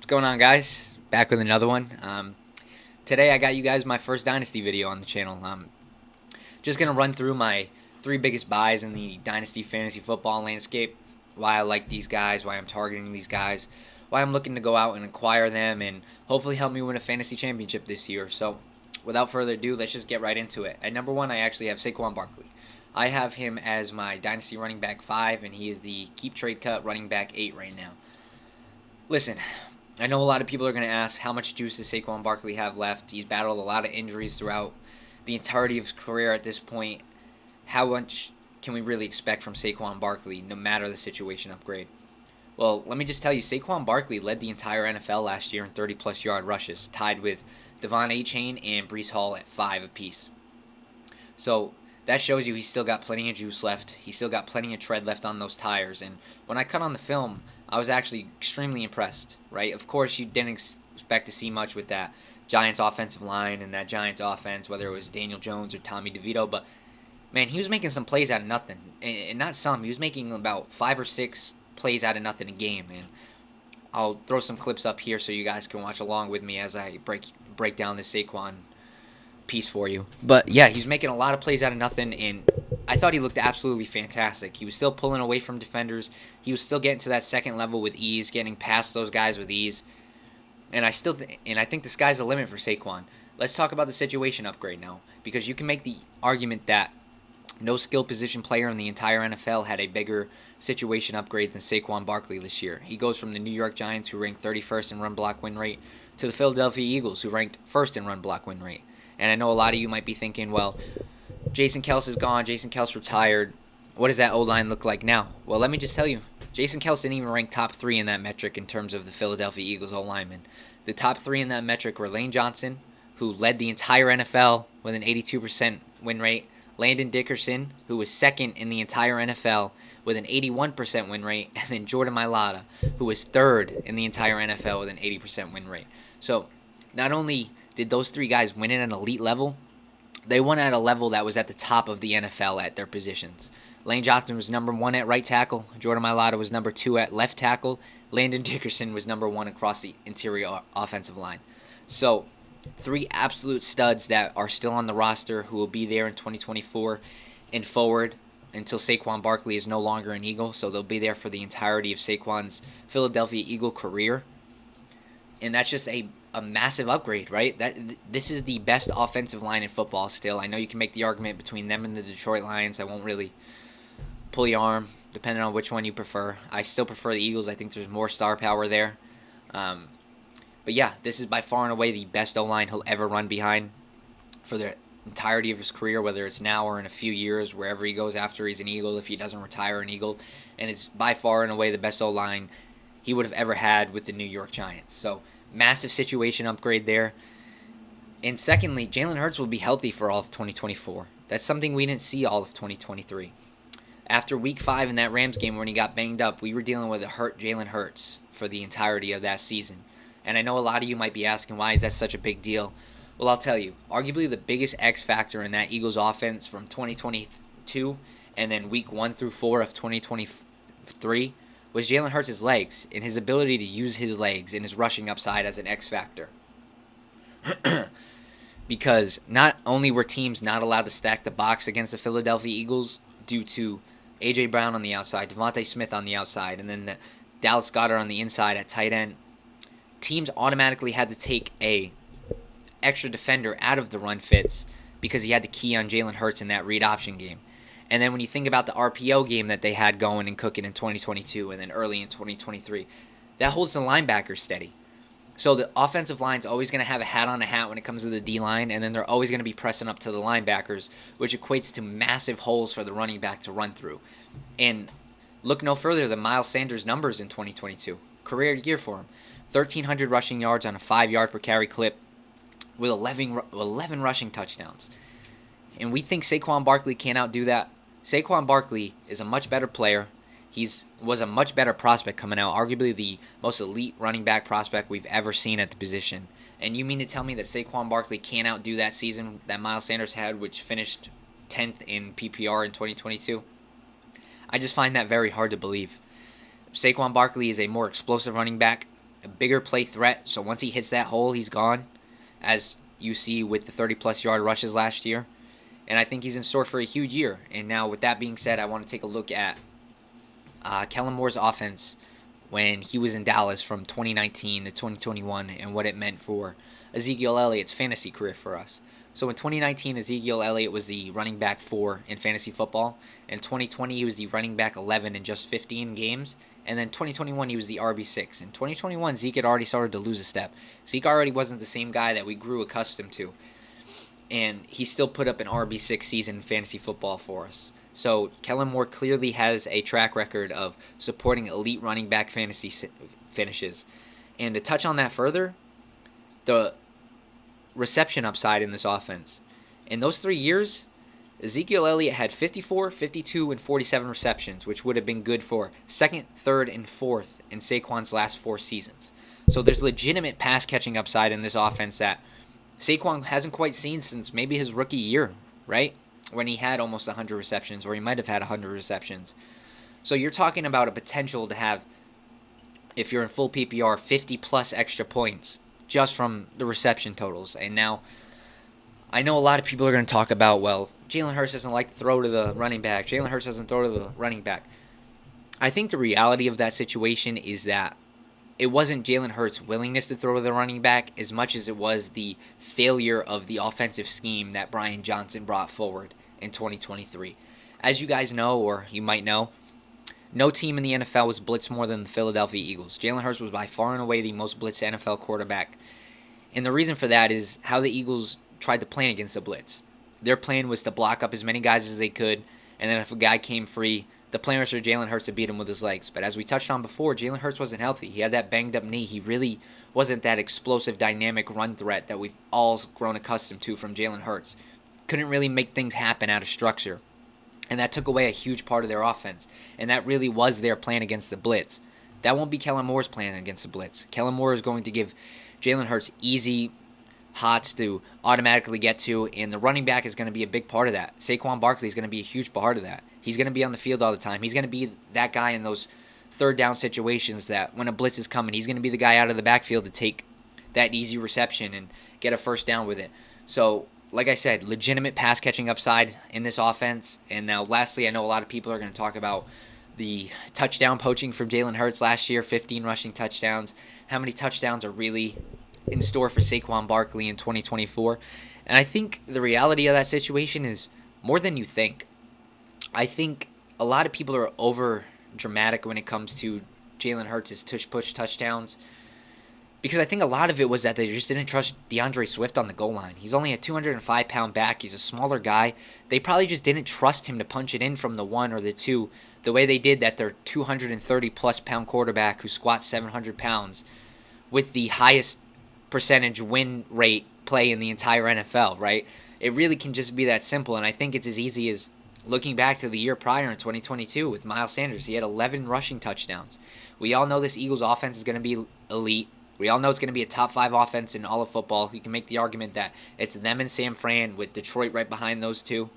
going on, guys? Back with another one. Today I got you guys my first Dynasty video on the channel. Just going to run through my three biggest buys in the Dynasty fantasy football landscape, why I like these guys, why I'm targeting these guys, why I'm looking to go out and acquire them, and hopefully help me win a fantasy championship this year. So, without further ado, let's just get right into it. At number one, I actually have Saquon Barkley. I have him as my Dynasty running back 5, and he is the keep trade cut running back 8 right now. Listen, I know a lot of people are going to ask how much juice does Saquon Barkley have left. He's battled a lot of injuries throughout the entirety of his career at this point. How much can we really expect from Saquon Barkley, no matter the situation upgrade? Well, let me just tell you, Saquon Barkley led the entire NFL last year in 30-plus yard rushes, tied with Devon Achane and Breece Hall at 5 apiece. So that shows you he's still got plenty of juice left. He's still got plenty of tread left on those tires. And when I cut on the film, I was actually extremely impressed, right? Of course, you didn't expect to see much with that Giants offensive line and that Giants offense, whether it was Daniel Jones or Tommy DeVito. But, man, he was making some plays out of nothing. And not some. He was making about 5 or 6 plays out of nothing a game. And I'll throw some clips up here so you guys can watch along with me as I break down this Saquon piece for you. But, yeah, he's making a lot of plays out of nothing, and I thought he looked absolutely fantastic. He was still pulling away from defenders. He was still getting to that second level with ease, getting past those guys with ease. And I think the sky's the limit for Saquon. Let's talk about the situation upgrade now, because you can make the argument that no skill position player in the entire NFL had a bigger situation upgrade than Saquon Barkley this year. He goes from the New York Giants, who ranked 31st in run block win rate, to the Philadelphia Eagles, who ranked 1st in run block win rate. And I know a lot of you might be thinking, well, Jason Kelce is gone, Jason Kelce retired. What does that O-line look like now? Well, let me just tell you, Jason Kelce didn't even rank top 3 in that metric in terms of the Philadelphia Eagles O-linemen. The top 3 in that metric were Lane Johnson, who led the entire NFL with an 82% win rate, Landon Dickerson, who was 2nd in the entire NFL with an 81% win rate, and then Jordan Mailata, who was 3rd in the entire NFL with an 80% win rate. So, not only did those 3 guys win at an elite level, they won at a level that was at the top of the NFL at their positions. Lane Johnson was number 1 at right tackle. Jordan Mailata was number 2 at left tackle. Landon Dickerson was number 1 across the interior offensive line. So, 3 absolute studs that are still on the roster who will be there in 2024 and forward until Saquon Barkley is no longer an Eagle. So, they'll be there for the entirety of Saquon's Philadelphia Eagle career. And that's just a massive upgrade, right? This is the best offensive line in football still. I know you can make the argument between them and the Detroit Lions. I won't really pull your arm, depending on which one you prefer. I still prefer the Eagles. I think there's more star power there. But yeah, this is by far and away the best O-line he'll ever run behind for the entirety of his career, whether it's now or in a few years, wherever he goes after he's an Eagle, if he doesn't retire an Eagle. And it's by far and away the best O-line he would have ever had with the New York Giants. So, massive situation upgrade there. And secondly, Jalen Hurts will be healthy for all of 2024. That's something we didn't see all of 2023. After Week 5 in that Rams game when he got banged up, we were dealing with a hurt Jalen Hurts for the entirety of that season. And I know a lot of you might be asking, why is that such a big deal? Well, I'll tell you. Arguably the biggest X factor in that Eagles offense from 2022 and then Week 1 through 4 of 2023 was Jalen Hurts' legs and his ability to use his legs and his rushing upside as an X factor. Because not only were teams not allowed to stack the box against the Philadelphia Eagles due to A.J. Brown on the outside, Devontae Smith on the outside, and then the Dallas Goedert on the inside at tight end, teams automatically had to take a extra defender out of the run fits because he had to key on Jalen Hurts in that read option game. And then when you think about the RPO game that they had going and cooking in 2022 and then early in 2023, that holds the linebackers steady. So the offensive line's always going to have a hat on a hat when it comes to the D-line, and then they're always going to be pressing up to the linebackers, which equates to massive holes for the running back to run through. And look no further than Miles Sanders' numbers in 2022. Career year for him. 1,300 rushing yards on a 5-yard per carry clip with 11 rushing touchdowns. And we think Saquon Barkley can't outdo that. Saquon Barkley is a much better player. Was a much better prospect coming out, arguably the most elite running back prospect we've ever seen at the position. And you mean to tell me that Saquon Barkley can't outdo that season that Miles Sanders had, which finished 10th in PPR in 2022? I just find that very hard to believe. Saquon Barkley is a more explosive running back a bigger play threat. So once he hits that hole, he's gone, as you see with the 30-plus yard rushes last year. And I think he's in store for a huge year. And now, with that being said, I want to take a look at Kellen Moore's offense when he was in Dallas from 2019 to 2021 and what it meant for Ezekiel Elliott's fantasy career for us. So in 2019, Ezekiel Elliott was the running back 4 in fantasy football. In 2020, he was the running back 11 in just 15 games. And then 2021, he was the RB6. In 2021, Zeke had already started to lose a step. Zeke already wasn't the same guy that we grew accustomed to. And he still put up an RB6 season in fantasy football for us. So Kellen Moore clearly has a track record of supporting elite running back fantasy finishes. And to touch on that further, the reception upside in this offense. In those 3 years, Ezekiel Elliott had 54, 52, and 47 receptions, which would have been good for 2nd, 3rd, and 4th in Saquon's last 4 seasons. So there's legitimate pass-catching upside in this offense that Saquon hasn't quite seen since maybe his rookie year, right? When he had almost 100 receptions, or he might have had 100 receptions. So you're talking about a potential to have, if you're in full PPR, 50-plus extra points just from the reception totals. And now, I know a lot of people are going to talk about, well, Jalen Hurts doesn't like to throw to the running back. Jalen Hurts doesn't throw to the running back. I think the reality of that situation is that it wasn't Jalen Hurts' willingness to throw to the running back as much as it was the failure of the offensive scheme that Brian Johnson brought forward in 2023. As you guys know, or you might know, no team in the NFL was blitzed more than the Philadelphia Eagles. Jalen Hurts was by far and away the most blitzed NFL quarterback. And the reason for that is how the Eagles tried to plan against the blitz. Their plan was to block up as many guys as they could, and then if a guy came free, the plan was for Jalen Hurts to beat him with his legs. But as we touched on before, Jalen Hurts wasn't healthy. He had that banged-up knee. He really wasn't that explosive, dynamic run threat that we've all grown accustomed to from Jalen Hurts. Couldn't really make things happen out of structure. And that took away a huge part of their offense. And that really was their plan against the blitz. That won't be Kellen Moore's plan against the blitz. Kellen Moore is going to give Jalen Hurts easy hots to automatically get to, and the running back is going to be a big part of that. Saquon Barkley is going to be a huge part of that. He's going to be on the field all the time. He's going to be that guy in those third down situations that when a blitz is coming, he's going to be the guy out of the backfield to take that easy reception and get a first down with it. So, like I said, legitimate pass catching upside in this offense. And now lastly, I know a lot of people are going to talk about the touchdown poaching from Jalen Hurts last year, 15 rushing touchdowns. How many touchdowns are really in store for Saquon Barkley in 2024? And I think the reality of that situation is more than you think. I think a lot of people are over dramatic when it comes to Jalen Hurts' tush-push touchdowns, because I think a lot of it was that they just didn't trust DeAndre Swift on the goal line. He's only a 205-pound back. He's a smaller guy. They probably just didn't trust him to punch it in from the 1 or the 2 the way they did that their 230-plus pound quarterback who squats 700 pounds with the highest percentage win rate play in the entire NFL, right? It really can just be that simple, and I think it's as easy as looking back to the year prior in 2022 with Miles Sanders. He had 11 rushing touchdowns. We all know this Eagles offense is going to be elite. We all know it's going to be a top 5 offense in all of football. You can make the argument that it's them and San Fran with Detroit right behind those two.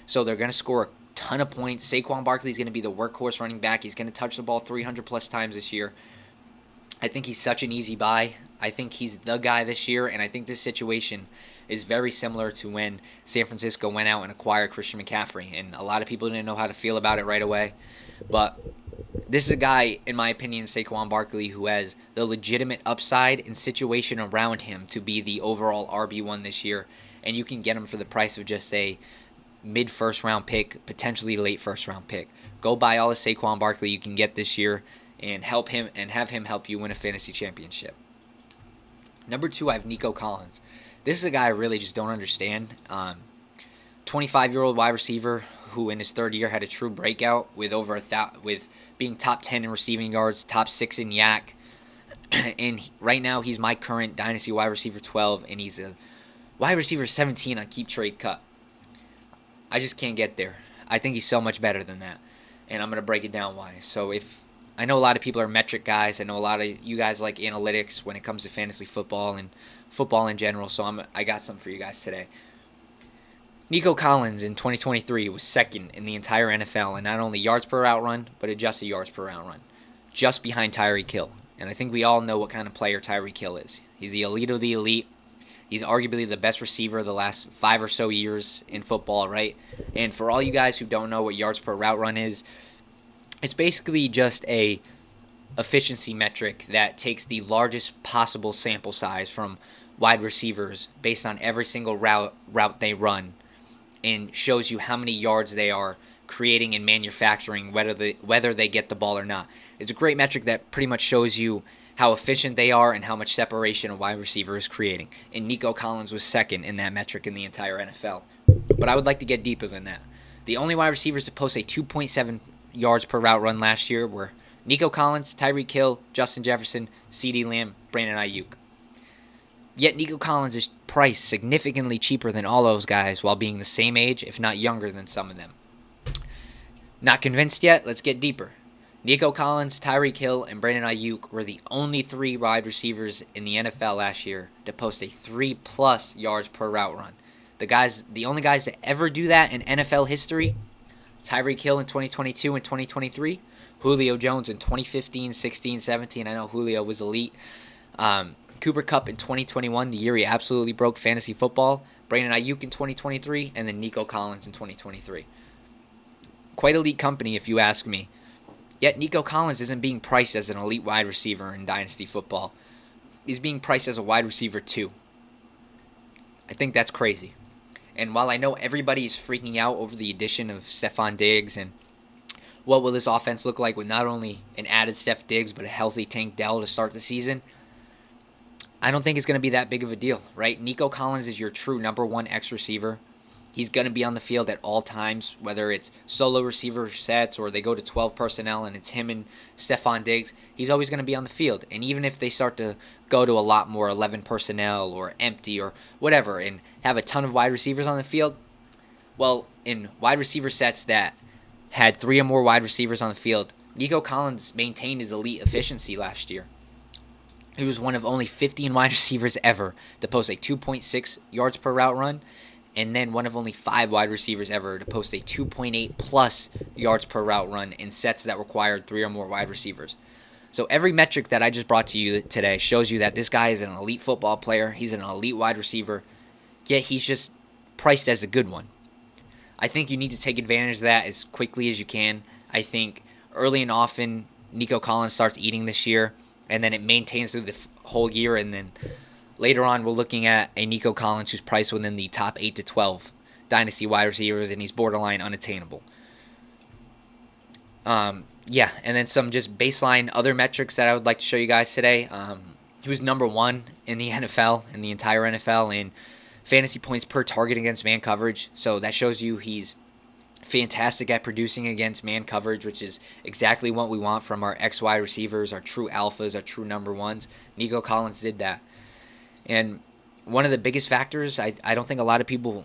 So they're going to score a ton of points. Saquon Barkley is going to be the workhorse running back. He's going to touch the ball 300-plus times this year. I think he's such an easy buy. I think he's the guy this year, and I think this situation is very similar to when San Francisco went out and acquired Christian McCaffrey, and a lot of people didn't know how to feel about it right away. But this is a guy, in my opinion, Saquon Barkley, who has the legitimate upside and situation around him to be the overall RB1 this year, and you can get him for the price of just a mid-first-round pick, potentially late first-round pick. Go buy all the Saquon Barkley you can get this year and help him and have him help you win a fantasy championship. Number 2, I have Nico Collins. This is a guy I really just don't understand. 25-year-old wide receiver who in his 3rd year had a true breakout with with being top 10 in receiving yards, top 6 in yak. And right now he's my current Dynasty wide receiver 12, and he's a wide receiver 17 on Keep Trade Cut. I just can't get there. I think he's so much better than that, and I'm going to break it down why. So I know a lot of people are metric guys. I know a lot of you guys like analytics when it comes to fantasy football and football in general, so I got something for you guys today. Nico Collins in 2023 was 2nd in the entire NFL in not only yards per route run, but adjusted yards per route run, just behind Tyreek Hill. And I think we all know what kind of player Tyreek Hill is. He's the elite of the elite. He's arguably the best receiver of the last 5 or so years in football, right? And for all you guys who don't know what yards per route run is, it's basically just a efficiency metric that takes the largest possible sample size from wide receivers based on every single route they run and shows you how many yards they are creating and manufacturing, whether they get the ball or not. It's a great metric that pretty much shows you how efficient they are and how much separation a wide receiver is creating. And Nico Collins was second in that metric in the entire NFL. But I would like to get deeper than that. The only wide receivers to post a 2.7 yards per route run last year were Nico Collins, Tyreek Hill, Justin Jefferson, CeeDee Lamb, Brandon Ayuk. Yet Nico Collins is priced significantly cheaper than all those guys while being the same age, if not younger than some of them. Not convinced yet? Let's get deeper. Nico Collins, Tyreek Hill, and Brandon Ayuk were the only 3 wide receivers in the NFL last year to post a 3+ yards per route run. The only guys to ever do that in NFL history, Tyreek Hill in 2022 and 2023, Julio Jones in 2015, 16, 17. I know Julio was elite. Cooper Kupp in 2021, the year he absolutely broke fantasy football. Brandon Ayuk in 2023, and then Nico Collins in 2023. Quite elite company, if you ask me. Yet Nico Collins isn't being priced as an elite wide receiver in Dynasty football. He's being priced as a wide receiver too. I think that's crazy. And while I know everybody is freaking out over the addition of Stefon Diggs and what will this offense look like with not only an added Steph Diggs but a healthy Tank Dell to start the season, I don't think it's going to be that big of a deal, right? Nico Collins is your true number 1 X receiver. He's going to be on the field at all times, whether it's solo receiver sets or they go to 12 personnel and it's him and Stefon Diggs. He's always going to be on the field. And even if they start to go to a lot more 11 personnel or empty or whatever and have a ton of wide receivers on the field, well, in wide receiver sets that had 3 or more wide receivers on the field, Nico Collins maintained his elite efficiency last year. He was one of only 15 wide receivers ever to post a 2.6 yards per route run, and then one of only 5 wide receivers ever to post a 2.8+ yards per route run in sets that required 3 or more wide receivers. So every metric that I just brought to you today shows you that this guy is an elite football player. He's an elite wide receiver, yet he's just priced as a good one. I think you need to take advantage of that as quickly as you can. I think early and often Nico Collins starts eating this year, and then it maintains through the whole year, and then later on, we're looking at a Nico Collins who's priced within the top 8 to 12 Dynasty wide receivers, and he's borderline unattainable. And then some just baseline other metrics that I would like to show you guys today. He was number 1 in the NFL, in the entire NFL, in fantasy points per target against man coverage. So that shows you he's fantastic at producing against man coverage, which is exactly what we want from our X wide receivers, our true alphas, our true number 1s. Nico Collins did that. And one of the biggest factors I don't think a lot of people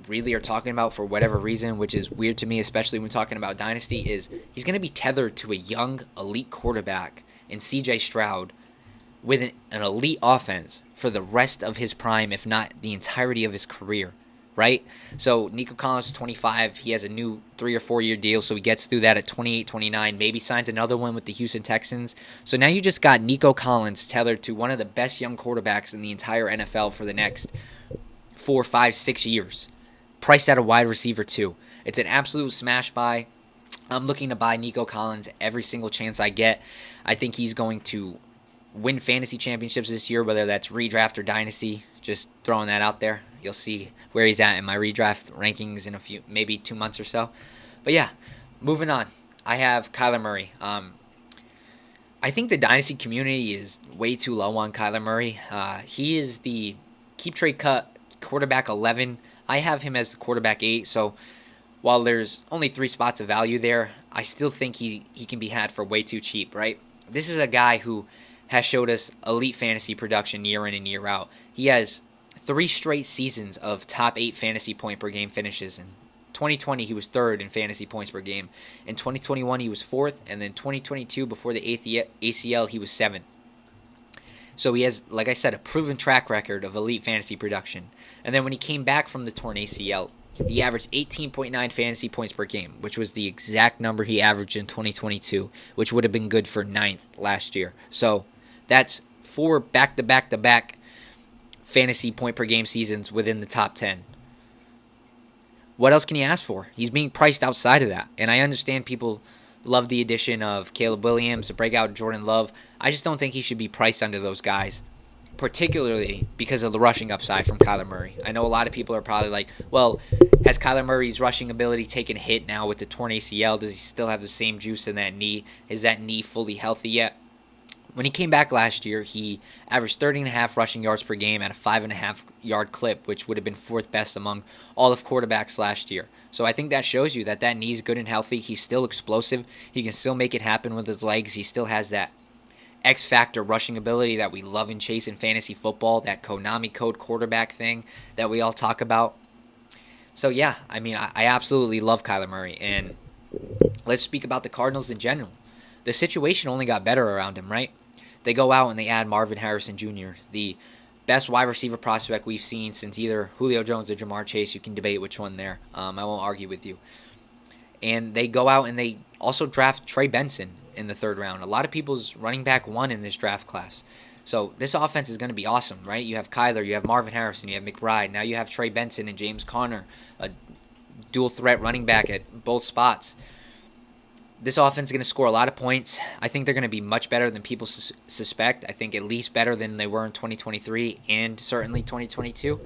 really are talking about for whatever reason, which is weird to me, especially when talking about Dynasty, is he's going to be tethered to a young, elite quarterback in C.J. Stroud with an elite offense for the rest of his prime, if not the entirety of his career, right? So Nico Collins is 25. He has a new 3 or 4 year deal, so he gets through that at 28, 29, maybe signs another one with the Houston Texans. So now you just got Nico Collins tethered to one of the best young quarterbacks in the entire NFL for the next 4, 5, 6 years, priced at a wide receiver too. It's an absolute smash buy. I'm looking to buy Nico Collins every single chance I get. I think he's going to win fantasy championships this year, whether that's redraft or dynasty. Just throwing that out there. You'll see where he's at in my redraft rankings in maybe 2 months or so. But yeah, moving on. I have Kyler Murray. I think the dynasty community is way too low on Kyler Murray. He is the keep trade cut quarterback 11. I have him as the quarterback 8. So while there's only 3 spots of value there, I still think he can be had for way too cheap, right? This is a guy who has showed us elite fantasy production year in and year out. He has 3 straight seasons of top 8 fantasy point per game finishes. In 2020, he was 3rd in fantasy points per game. In 2021, he was 4th. And then 2022, before the ACL, he was 7th. So he has, like I said, a proven track record of elite fantasy production. And then when he came back from the torn ACL, he averaged 18.9 fantasy points per game, which was the exact number he averaged in 2022, which would have been good for 9th last year. So That's 4 back-to-back-to-back fantasy point per game seasons within the top 10. What else can you ask for? He's being priced outside of that. And I understand people love the addition of Caleb Williams, the breakout Jordan Love. I just don't think he should be priced under those guys, particularly because of the rushing upside from Kyler Murray. I know a lot of people are probably like, well, has Kyler Murray's rushing ability taken a hit now with the torn ACL? Does he still have the same juice in that knee? Is that knee fully healthy yet? When he came back last year, he averaged 30.5 rushing yards per game at a 5.5-yard clip, which would have been 4th best among all of quarterbacks last year. So I think that shows you that that knee's good and healthy. He's still explosive. He can still make it happen with his legs. He still has that X-factor rushing ability that we love and chase in fantasy football, that Konami code quarterback thing that we all talk about. So yeah, I mean, I absolutely love Kyler Murray. And let's speak about the Cardinals in general. The situation only got better around him, right? They go out and they add Marvin Harrison Jr., the best wide receiver prospect we've seen since either Julio Jones or Jamar Chase. You can debate which one there. I won't argue with you. And they go out and they also draft Trey Benson in the 3rd round. A lot of people's running back 1 in this draft class. So this offense is going to be awesome, right? You have Kyler, you have Marvin Harrison, you have McBride. Now you have Trey Benson and James Conner, a dual threat running back at both spots. This offense is going to score a lot of points. I think they're going to be much better than people suspect. I think at least better than they were in 2023 and certainly 2022.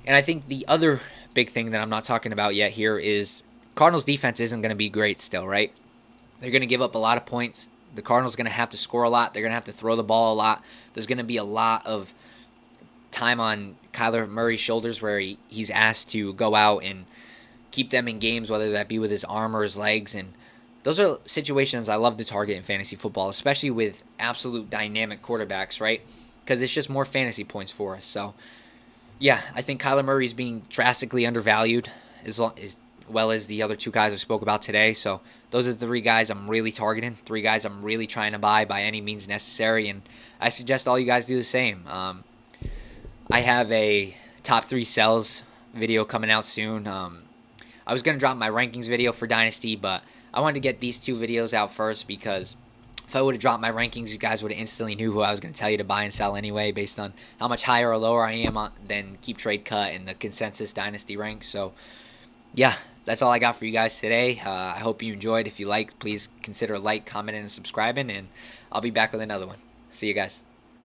And I think the other big thing that I'm not talking about yet here is Cardinals defense isn't going to be great still, right? They're going to give up a lot of points. The Cardinals are going to have to score a lot. They're going to have to throw the ball a lot. There's going to be a lot of time on Kyler Murray's shoulders where he's asked to go out and keep them in games, whether that be with his arm or his legs. And those are situations I love to target in fantasy football, especially with absolute dynamic quarterbacks, right? Because it's just more fantasy points for us. So, yeah, I think Kyler Murray is being drastically undervalued as well as the other 2 guys I spoke about today. So those are the 3 guys I'm really targeting, 3 guys I'm really trying to buy by any means necessary. And I suggest all you guys do the same. I have a top 3 sells video coming out soon. I was going to drop my rankings video for Dynasty, but I wanted to get these 2 videos out first because if I would have dropped my rankings, you guys would have instantly knew who I was going to tell you to buy and sell anyway based on how much higher or lower I am than Keep Trade Cut and the consensus Dynasty rank. So, yeah, that's all I got for you guys today. I hope you enjoyed. If you liked, please consider like, commenting, and subscribing, and I'll be back with another one. See you guys.